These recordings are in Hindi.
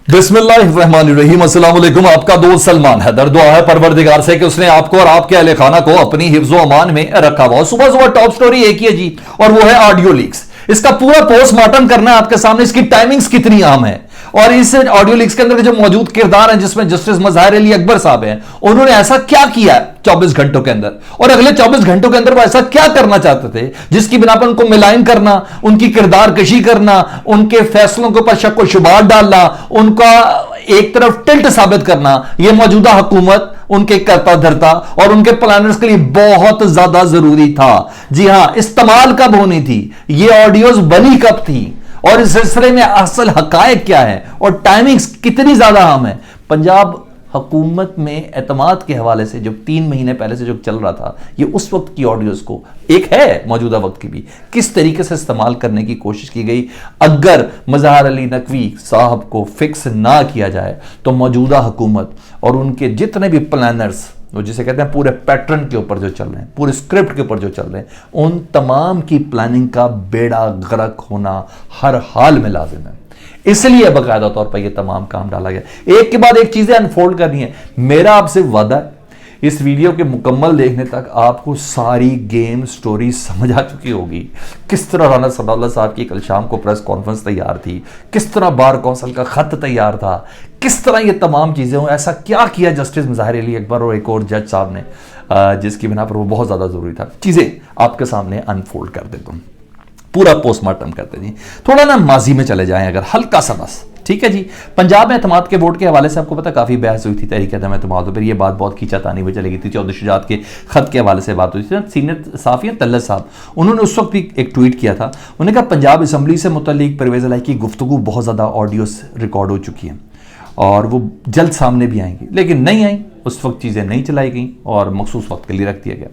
बिस्मिल्लाहिर्रहमानिर्रहीम। अस्सलाम वालेकुम। आपका दोस्त सलमान हैदर। दुआ है परवरदिगार से कि उसने आपको और आपके अहले खाना को अपनी हिफ्ज़ो अमान में रखा हुआ। सुबह सुबह टॉप स्टोरी एक ही है जी, और वो है ऑडियो लीक्स। इसका पूरा पोस्टमार्टम करना है आपके सामने, इसकी टाइमिंग्स कितनी आम है और इस ऑडियो लीक्स के अंदर जो मौजूद किरदार हैं, जिसमें जस्टिस मज़ाहिर अली अकबर साहब हैं, उन्होंने ऐसा क्या किया 24 घंटों के अंदर, और अगले 24 घंटों के अंदर वो ऐसा क्या करना चाहते थे जिसकी बिना पर उनको मिलाइन करना, उनकी किरदार कशी करना, उनके फैसलों के ऊपर शक व शुबात डालना, उनका एक तरफ टिल्ट साबित करना, यह मौजूदा हुकूमत, उनके करता धरता और उनके प्लानर्स के लिए बहुत ज्यादा जरूरी था। जी हां, इस्तेमाल कब होनी थी, ये ऑडियोज बनी कब थी, और इस सिलसिले में असल हकायक क्या है और टाइमिंग्स कितनी ज्यादा अहम है। पंजाब हुकूमत में एतमाद के हवाले से जो 3 महीने पहले से जो चल रहा था, ये उस वक्त की ऑडियोज को, एक है मौजूदा वक्त की भी, किस तरीके से इस्तेमाल करने की कोशिश की गई। अगर मज़हर अली नकवी साहब को फिक्स ना किया जाए तो मौजूदा हुकूमत और उनके जितने भी प्लानर्स, वो जिसे कहते हैं पूरे पैटर्न के ऊपर जो चल रहे हैं, पूरे स्क्रिप्ट के ऊपर जो चल रहे हैं, उन तमाम की प्लानिंग का बेड़ा गर्क होना हर हाल में लाजिम है। इसलिए बाकायदा तौर पर यह तमाम काम डाला गया। एक के बाद एक चीजें अनफोल्ड करनी है। मेरा आपसे वादा है, इस वीडियो के मुकम्मल देखने तक आपको सारी गेम स्टोरी समझ आ चुकी होगी। किस तरह राना सनाउल्लाह साहब की कल शाम को प्रेस कॉन्फ्रेंस तैयार थी, किस तरह बार कौंसिल का खत तैयार था, किस तरह ये तमाम चीजें हो, ऐसा क्या किया जस्टिस मज़ाहिर अली अकबर और एक और जज साहब ने, जिसकी बिना पर वो बहुत ज्यादा जरूरी था। चीजें आपके सामने अनफोल्ड कर देता हूं, पूरा पोस्टमार्टम करते जी। थोड़ा ना माजी में चले जाएं अगर, हल्का सा बस, ठीक है जी। पंजाब में एतमाद के वोट के हवाले से आपको पता काफी बहस हुई थी, तहरीक अदम एतमाद पर। ये बात बहुत खींचातानी में चली गई थी। चौधरी शुजात के खत के हवाले से बात हुई थी। सीनियर साफिया तल्लत साहब, उन्होंने उस वक्त भी एक ट्वीट किया था। उन्होंने कहा पंजाब असम्बली से मुतल्लिक परवेज़ इलाही की गुफ्तगू बहुत ज़्यादा ऑडियो रिकॉर्ड हो चुकी हैं और वो जल्द सामने भी आएंगी, लेकिन नहीं आई। उस वक्त चीज़ें नहीं चलाई गई और मखसूस वक्त के लिए रख दिया गया।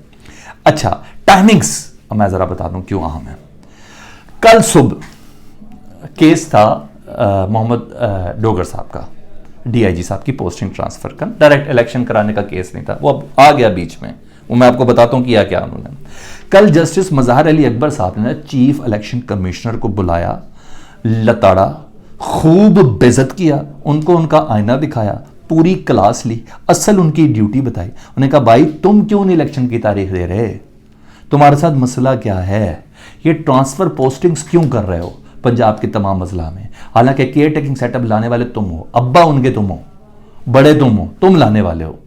अच्छा, टाइमिंग्स मैं ज़रा बता दूँ क्यों अहम है। कल सुबह केस था मोहम्मद डोगर साहब का, डीआईजी साहब की पोस्टिंग ट्रांसफर का। डायरेक्ट इलेक्शन कराने का केस नहीं था, वो अब आ गया बीच में। वो मैं आपको बताता हूं किया क्या उन्होंने। कल जस्टिस मज़ाहिर अली अकबर साहब ने चीफ इलेक्शन कमिश्नर को बुलाया, लताड़ा, खूब बेइज्जत किया, उनको उनका आईना दिखाया, पूरी क्लास ली, असल उनकी ड्यूटी बताई। उन्होंने कहा भाई तुम क्यों नहीं इलेक्शन की तारीख दे रहे, तुम्हारे साथ मसला क्या है, ये ट्रांसफर पोस्टिंग्स क्यों कर रहे हो पंजाब के तमाम अजला में। हालांकि केयर टेकिंग सेटअप लाने वाले तुम हो, अब्बा उनके तुम हो, बड़े तुम हो, तुम लाने वाले हो।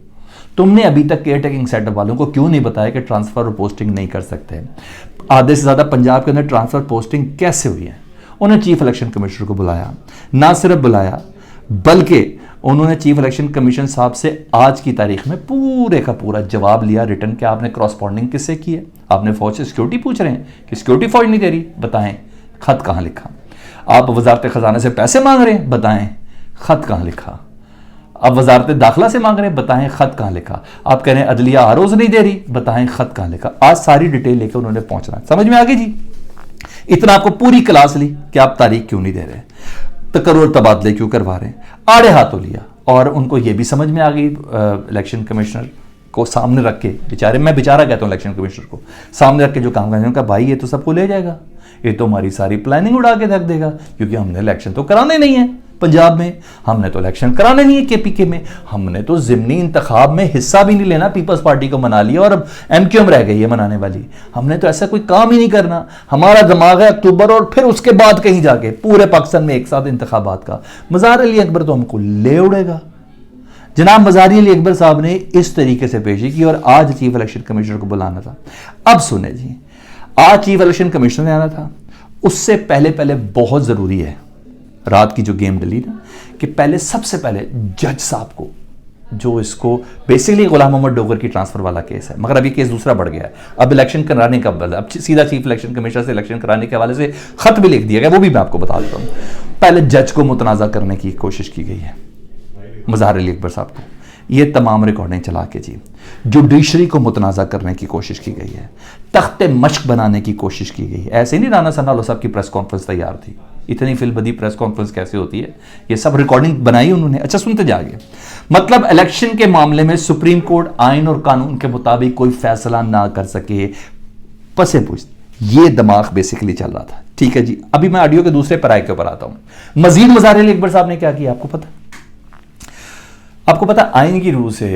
तुमने अभी तक केयर टेकिंग सेटअप वालों को क्यों नहीं बताया कि ट्रांसफर और पोस्टिंग नहीं कर सकते। आधे से ज्यादा पंजाब के अंदर ट्रांसफर पोस्टिंग कैसे हुई है। उन्होंने चीफ इलेक्शन कमिश्नर को बुलाया, ना सिर्फ बुलाया बल्कि उन्होंने चीफ इलेक्शन कमीशन साहब से आज की तारीख में पूरे का पूरा जवाब लिया रिटर्न के। आपने क्रॉसपॉन्डिंग किससे की है, आपने फौज से सिक्योरिटी पूछ रहे हैं कि सिक्योरिटी फौज नहीं दे रही, बताएं खत कहां लिखा। आप वजारत खजाने से पैसे मांग रहे हैं, बताएं खत कहां लिखा। आप वजारत दाखिला से मांग रहे हैं, बताएं खत कहां लिखा। आप कह रहे हैं अदलिया आरोज नहीं दे रही, बताएं खत कहां लिखा। आज सारी डिटेल लेकर उन्होंने पहुंचना, समझ में आ गई जी। इतना आपको पूरी क्लास ली कि आप तारीख क्यों नहीं दे रहे, तकर्रुर तबादले क्यों करवा रहे हैं, आड़े हाथों लिया। और उनको यह भी समझ में आ गई, इलेक्शन कमिश्नर को सामने रख के, बेचारे, मैं बेचारा कहता हूं इलेक्शन कमिश्नर को सामने रख के जो काम करने का, भाई ये तो सबको ले जाएगा, ये तो हमारी सारी प्लानिंग उड़ा के रख देगा, क्योंकि हमने इलेक्शन तो कराने नहीं है पंजाब में, हमने तो इलेक्शन कराने नहीं है केपीके में, हमने तो ज़िमनी इंतखाब में हिस्सा भी नहीं लेना, पीपल्स पार्टी को मना लिया और अब एमक्यूएम रह गई है मनाने वाली। हमने तो ऐसा कोई काम ही नहीं करना, हमारा दिमाग है अक्टूबर और फिर उसके बाद कहीं जाके पूरे पाकिस्तान में एक साथ इंतखाबात का। मज़ाहिर अली अकबर तो हमको ले उड़ेगा। जनाब मज़ाहिर अली अकबर साहब ने इस तरीके से पेशी की और आज चीफ इलेक्शन कमिश्नर को बुलाना था। अब सुने जी, आज चीफ इलेक्शन कमिश्नर ने आना था, उससे पहले पहले बहुत जरूरी है, रात की जो गेम डली ना, कि पहले सबसे पहले जज साहब को, जो इसको बेसिकली गुलाम मोहम्मद डोगर की ट्रांसफर वाला केस है, मगर अभी केस दूसरा बढ़ गया है। अब इलेक्शन कराने का, अब सीधा चीफ इलेक्शन कमिश्नर से इलेक्शन कराने के हवाले से खत भी लिख दिया गया, वो भी मैं आपको बता देता हूं। पहले जज को मुतनाज़ा करने की कोशिश की गई है मज़ाहिर अली अकबर साहब को, ये तमाम रिकॉर्डिंग चला के जी जुडिशरी को मुतनाज़ा करने की कोशिश की गई है, तख्ते मश्क बनाने की कोशिश की गई है। ऐसे नहीं राना सनाउल्लाह साहब की प्रेस कॉन्फ्रेंस तैयार थी, इतनी फिलबदी प्रेस कॉन्फ्रेंस कैसे होती है, ये सब रिकॉर्डिंग बनाई उन्होंने। अच्छा सुनते जाइए, मतलब इलेक्शन के मामले में सुप्रीम कोर्ट आइन और कानून के मुताबिक कोई फैसला ना कर सके, पसे पूछ, ये दिमाग बेसिकली चल रहा था। ठीक है जी, अभी मैं ऑडियो के दूसरे पराये के ऊपर आता हूं। मजीद मज़ाहिर अली अकबर साहब ने क्या किया आपको पता? आपको पता आइन की रूह से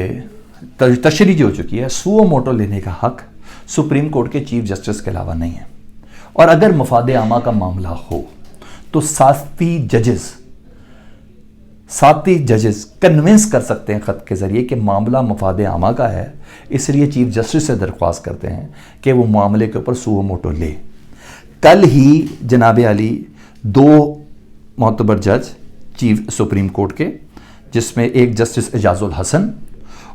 तशरीह हो चुकी है, सुओ मोटो लेने का हक सुप्रीम कोर्ट के चीफ जस्टिस के अलावा नहीं है। और अगर मफाद आमा का मामला हो तो साती जजेस कन्विंस कर सकते हैं खत के जरिए कि मामला मफाद आमा का है, इसलिए चीफ जस्टिस से दरख्वास्त करते हैं कि वो मामले के ऊपर सुओ मोटो ले। कल ही जनाब अली 2 मोतबर जज चीफ सुप्रीम कोर्ट के, जिसमें एक जस्टिस एजाजुल हसन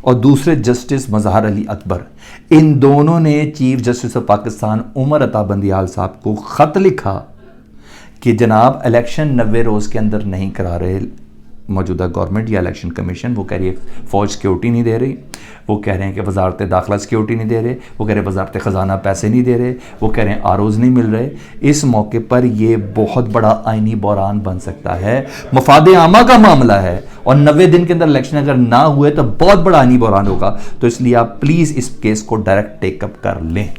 और दूसरे जस्टिस मजहर अली अकबर, इन दोनों ने chief justice of Pakistan Umar Ata Bandial साहब को ख़त लिखा कि जनाब इलेक्शन 90 रोज़ के अंदर नहीं करा रहे मौजूदा गवर्नमेंट या इलेक्शन कमीशन। वो कह रही है फ़ौज सिक्योरिटी नहीं दे रही, वो कह रहे हैं कि वजारत दाखिला सिक्योरिटी नहीं दे रहे, वो कह रहे हैं वजारत ख़जाना पैसे नहीं दे रहे, वो कह रहे हैं आरोज़ नहीं मिल रहे। इस मौके पर ये बहुत बड़ा आइनी बहरान बन सकता है। मफाद आमा का मामला है और 90 दिन के अंदर इलेक्शन अगर ना हुए तो बहुत बड़ा आइनी बहरान होगा। तो इसलिए आप प्लीज़ इस केस को डायरेक्ट टेकअप कर लें,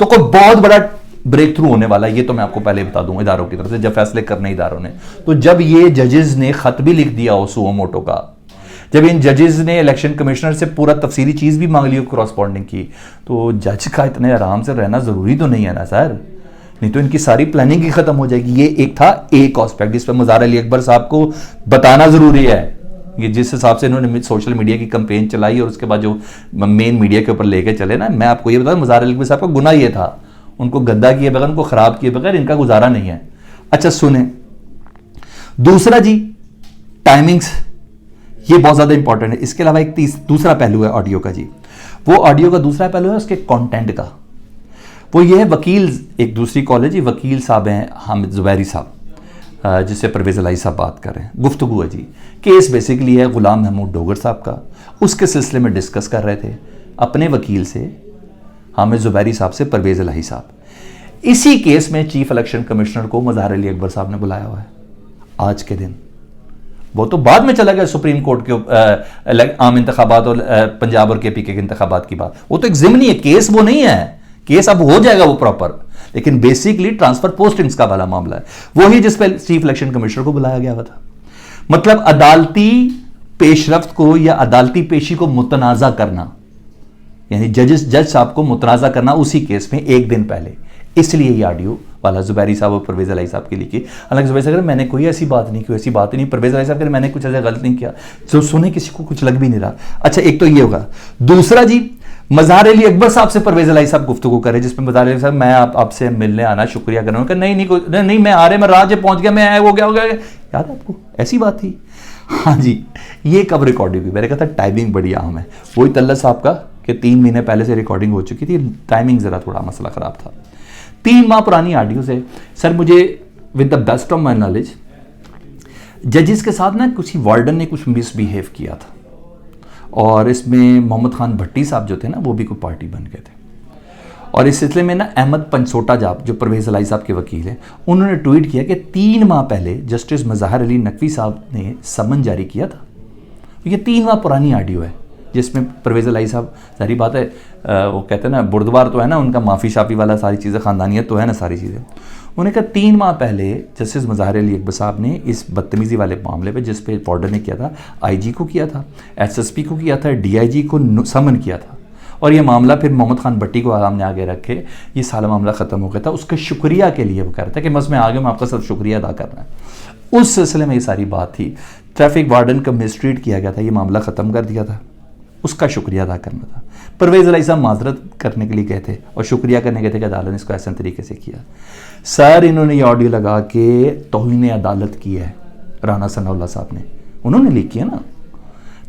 तो कोई बहुत बड़ा ब्रेक थ्रू होने वाला है। ये तो मैं आपको पहले बता दूं इदारों की तरफ से, जब फैसले करने इदारों ने, तो जब ये जजेस ने खत भी लिख दिया हो सुओ मोटो का, जब इन जजेस ने इलेक्शन कमिश्नर से पूरा तफसीली चीज भी मांग ली हो, क्रॉसपॉन्डिंग की, तो जज का इतने आराम से रहना जरूरी तो नहीं है ना सर, नहीं तो इनकी सारी प्लानिंग ही खत्म हो जाएगी। ये एक था एक एस्पेक्ट जिस पर मज़हर अली अकबर साहब को बताना जरूरी है। ये जिस हिसाब से इन्होंने सोशल मीडिया की कंपेन चलाई और उसके बाद जो मेन मीडिया के ऊपर लेके चले ना, मैं आपको ये बता दूं मज़हर अली अकबर साहब का गुनाह ये था, उनको गद्दा किए बगैर, उनको खराब किए बगैर इनका गुजारा नहीं है। अच्छा सुने, दूसरा जी टाइमिंग्स, ये बहुत ज्यादा इंपॉर्टेंट है। इसके अलावा एक दूसरा पहलू है ऑडियो का जी। वो ऑडियो का दूसरा पहलू है उसके कंटेंट का। वो ये है, वकील एक दूसरी कॉलेज ही वकील साहब हैं हामिद जुबैरी साहब, जिससे परवेज़ इलाही साहब बात कर रहे हैं, गुफ्तगू है जी। केस बेसिकली है गुलाम महमूद डोगर साहब का, उसके सिलसिले में डिस्कस कर रहे थे अपने वकील से हामिद जुबैरी साहब से परवेज़ इलाही साहब। इसी केस में चीफ इलेक्शन कमिश्नर को मज़हर अली अकबर साहब ने बुलाया हुआ है आज के दिन। वो तो बाद में चला गया सुप्रीम कोर्ट के आम इंतखाबात और पंजाब और KPK के इंतखाबात की बात, वो तो एक ज़िमनी है केस, वो नहीं है केस, अब हो जाएगा वो प्रॉपर, लेकिन बेसिकली ट्रांसफर पोस्टिंग्स का वाला मामला है, वही जिस पर चीफ इलेक्शन कमिश्नर को बुलाया गया हुआ था। मतलब अदालती पेशरफ्त को या अदालती पेशी को मुतनाज़ा करना, यानी जज साहब को मुतनाज़ा करना उसी केस में एक दिन पहले, इसलिए ये ऑडियो वाला जुबैरी साहब और परवेज़ इलाही साहब की लिखी। हालांकि जुबैरी साहब मैंने कोई ऐसी बात नहीं की, ऐसी बात नहीं, परवेज़ इलाही साहब मैंने कुछ ऐसा गलत नहीं किया, जो सुने किसी को कुछ लग भी नहीं रहा। अच्छा एक तो ये होगा। दूसरा जी, मज़हर अली अकबर साहब से परवेज़ इलाही साहब गुफ्तगू करे, जिसमें मज़हर अली साहब मैं आपसे मिलने आना, शुक्रिया कर रहा हूँ। नहीं मैं आ रहे, मैं राज पहुंच गया, मैं हो गया याद आपको ऐसी बात थी? हाँ जी, ये कब रिकॉर्डिंग हुई? मैंने कहा था टाइमिंग बड़ी अहम है। वही तल्ला साहब का कि 3 महीने पहले से रिकॉर्डिंग हो चुकी थी, टाइमिंग जरा थोड़ा मसला खराब था। 3 माह पुरानी ऑडियो से सर, मुझे with the best of my knowledge जजेस के साथ ना कुछ वार्डन ने कुछ मिसबिहेव किया था, और इसमें मोहम्मद खान भट्टी साहब जो थे ना, वो भी कोई पार्टी बन गए थे। और इस सिलसिले में ना अहमद पंचोटा जो परवेज़ इलाही साहब के वकील हैं, उन्होंने ट्वीट किया कि 3 माह पहले जस्टिस मज़हर अली नकवी साहब ने समन जारी किया था। ये 3 माह पुरानी ऑडियो है, जिसमें परवेज़ इलाही साहब, सारी बात है, वो कहते हैं ना बुर्दवार तो है ना उनका, माफ़ी शाफी वाला सारी चीज़ें, ख़ानदानियत तो है ना सारी चीज़ें। उन्होंने कहा 3 माह पहले जस्टिस मज़हर अली अकबर साहब ने इस बदतमीज़ी वाले मामले पे, जिस पे वार्डन ने किया था, IG को किया था, SSP को किया था, DIG को समन किया था, और ये मामला फिर मोहम्मद खान भट्टी को सामने आगे रखे ये सारा मामला ख़त्म हो गया था। उसके शुक्रिया के लिए वो कह रहा था कि बस मैं आगे, मैं आपका सब शुक्रिया अदा करना है। उस सिलसिले में ये सारी बात थी। ट्रैफिक वार्डन का मिसट्रीट किया गया था, ये मामला ख़त्म कर दिया था, उसका शुक्रिया अदा करना था। परवेज़ इलाही साहब माजरत करने के लिए गए थे और शुक्रिया करने गए थे कि अदालत ने इसको ऐसे तरीके से किया। सर इन्होंने ये ऑडियो लगा के तौहीन अदालत की है, राना सनाउल्लाह साहब ने, उन्होंने लीक किया ना,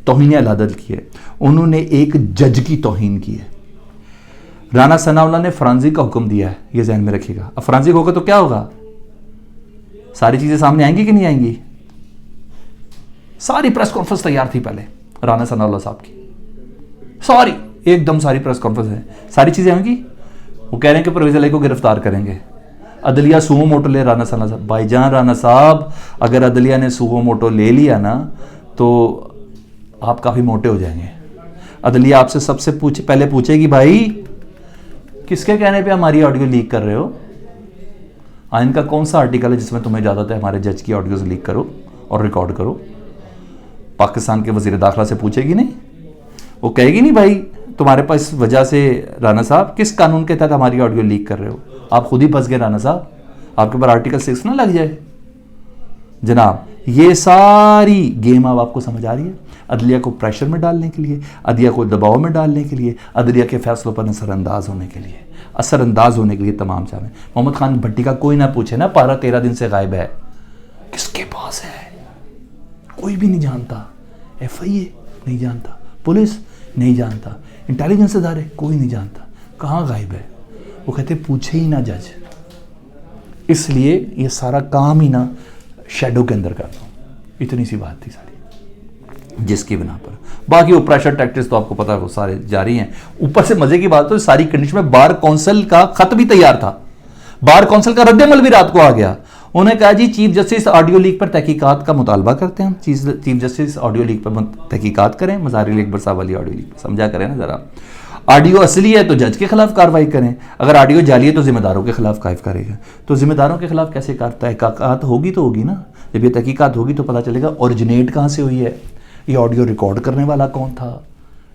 तौहीन अदालत की है, उन्होंने एक जज की तौहीन की है। राना सनाउल्लाह ने फॉरेंसिक का हुक्म दिया है, ये ज़हन में रखिएगा। अब फॉरेंसिक होगा तो क्या होगा, सारी चीज़ें सामने आएंगी कि नहीं आएंगी? सारी प्रेस कॉन्फ्रेंस तैयार थी पहले राना सनाउल्लाह साहब की, सारी एकदम सारी प्रेस कॉन्फ्रेंस है, सारी चीज़ें होंगी। वो कह रहे हैं कि परवेज़ इलाही को गिरफ्तार करेंगे, अदलिया सुओ मोटो ले राना सनाउल्लाह साहब। भाईजान राना साहब, अगर अदलिया ने सुओ मोटो ले लिया ना तो आप काफ़ी मोटे हो जाएंगे। अदलिया आपसे सबसे पहले पूछेगी, भाई किसके कहने पे हमारी ऑडियो लीक कर रहे हो? आइन का कौन सा आर्टिकल है जिसमें तुम्हें इजाज़त है हमारे जज की ऑडियोज लीक करो और रिकॉर्ड करो? पाकिस्तान के वज़ीर दाखिला से पूछेगी नहीं? वो कहेगी नहीं भाई तुम्हारे पास इस वजह से राना साहब किस कानून के तहत हमारी ऑडियो लीक कर रहे हो? आप खुद ही फंस गए राना साहब, आपके ऊपर आर्टिकल 6 ना लग जाए। जनाब ये सारी गेम अब आपको समझ आ रही है, अदलिया को प्रेशर में डालने के लिए, अदलिया को दबाव में डालने के लिए, अदलिया के फैसलों पर असरअंदाज होने के लिए, तमाम चाहें। मोहम्मद खान भट्टी का कोई ना पूछे ना, पारा 13 दिन से गायब है, किसके पास है? कोई भी नहीं जानता। FIA नहीं जानता, पुलिस नहीं जानता, इंटेलिजेंस इदारे कोई नहीं जानता, कहाँ गायब है? वो कहते पूछे ही ना जज। इसलिए ये सारा काम ही ना शैडो के अंदर करता हूँ। इतनी सी बात थी सारी, जिसकी बिना पर बाकी वो प्रेशर टैक्टिक्स तो आपको पता है वो सारे जारी हैं। ऊपर से मजे की बात तो सारी कंडीशन में बार काउंसिल का खत भी तैयार था, बार काउंसिल का रद्द-ए-अमल भी रात को आ गया। उन्होंने कहा जी चीफ जस्टिस ऑडियो लीक पर तहकीकात का मुतालबा करते हैं, चीफ जस्टिस ऑडियो लीक पर तहकीकात करें, मज़ारिल अकबर साहब वाली ऑडियो लीक पर समझा करें ना जरा। ऑडियो असली है तो जज के खिलाफ कार्रवाई करें, अगर ऑडियो जाली है तो जिम्मेदारों के खिलाफ कार्रवाई करेगा। तो जिम्मेदारों के खिलाफ कैसे करता है? तहकीकात होगी तो होगी ना, जब ये तहकीकात होगी तो पता चलेगा ओरिजिनेट कहाँ से हुई है, ये ऑडियो रिकॉर्ड करने वाला कौन था,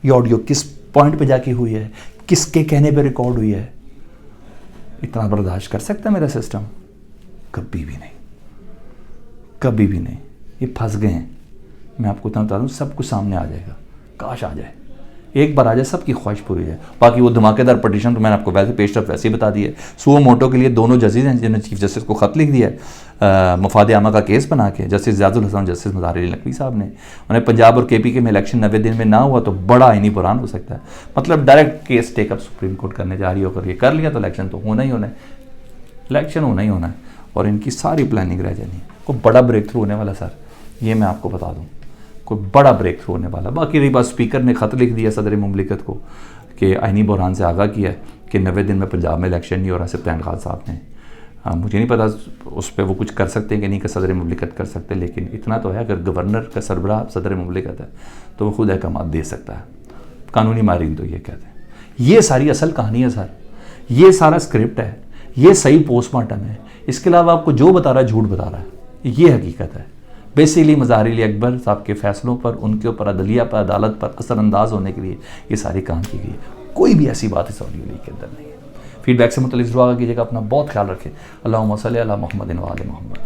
ये ऑडियो किस पॉइंट पे जाके हुई है, किसके कहने पे रिकॉर्ड हुई है। इतना बर्दाश्त कर सकता है मेरा सिस्टम? कभी भी नहीं, कभी भी नहीं। ये फंस गए हैं। मैं आपको इतना बता दूँ, सब कुछ सामने आ जाएगा, काश आ जाए, एक बार आ जाए, सबकी ख्वाहिश पूरी है। बाकी वो धमाकेदार पटिशन तो मैंने आपको वैसे पेशरफ वैसे ही बता दी है। सुओ मोटो के लिए दोनों जजेस हैं जिन्होंने चीफ जस्टिस को खत लिख दिया है मफाद आमा का केस बना के, जस्टिस ज़ियादुल हसन, जस्टिस मज़ार-ए नकवी साहब ने। उन्हें पंजाब और KP के में इलेक्शन 90 दिन में ना हुआ तो बड़ा आईनी बुरान हो सकता है। मतलब direct case take up supreme court करने जा रही होकर ये कर लिया तो इलेक्शन तो होना ही होना है, इलेक्शन होना ही होना है, और इनकी सारी प्लानिंग रह जानी है। कोई बड़ा ब्रेक थ्रू होने वाला सर, ये मैं आपको बता दूँ, कोई बड़ा ब्रेक थ्रू होने वाला। बाकी रही बात, स्पीकर ने ख़त लिख दिया सदर मुमलिकत को कि आइनी बहरान से आगाह किया है कि 90 दिन में पंजाब में इलेक्शन नहीं हो रहा। सिप्तान खान साहब ने, मुझे नहीं पता उस पर वो कुछ कर सकते हैं कि नहीं, कि सदर मुमलिकत कर सकते, लेकिन इतना तो है अगर गवर्नर का सरबराह सदर मुमलिकत है तो वो खुद अहकाम दे सकता है। कानूनी माहिरीन तो ये कहते हैं। ये सारी असल कहानी है सर, ये सारा स्क्रिप्ट है, ये सही पोस्टमार्टम है। इसके अलावा आपको जो बता रहा है झूठ बता रहा है, ये हकीकत है। बेसिकली मज़ारिल अकबर साहब के फैसलों पर, उनके ऊपर अदलिया पर, अदालत पर असरअंदाज होने के लिए ये सारी काम की गई है। कोई भी ऐसी बात इस ऑडियो लीक के अंदर नहीं है। फीडबैक से मुतल्लिक़ दुआ कीजिएगा, अपना बहुत ख्याल रखें। अल्लाहुम्मा सल्ली अला मुहम्मदिन व आले मुहम्मद।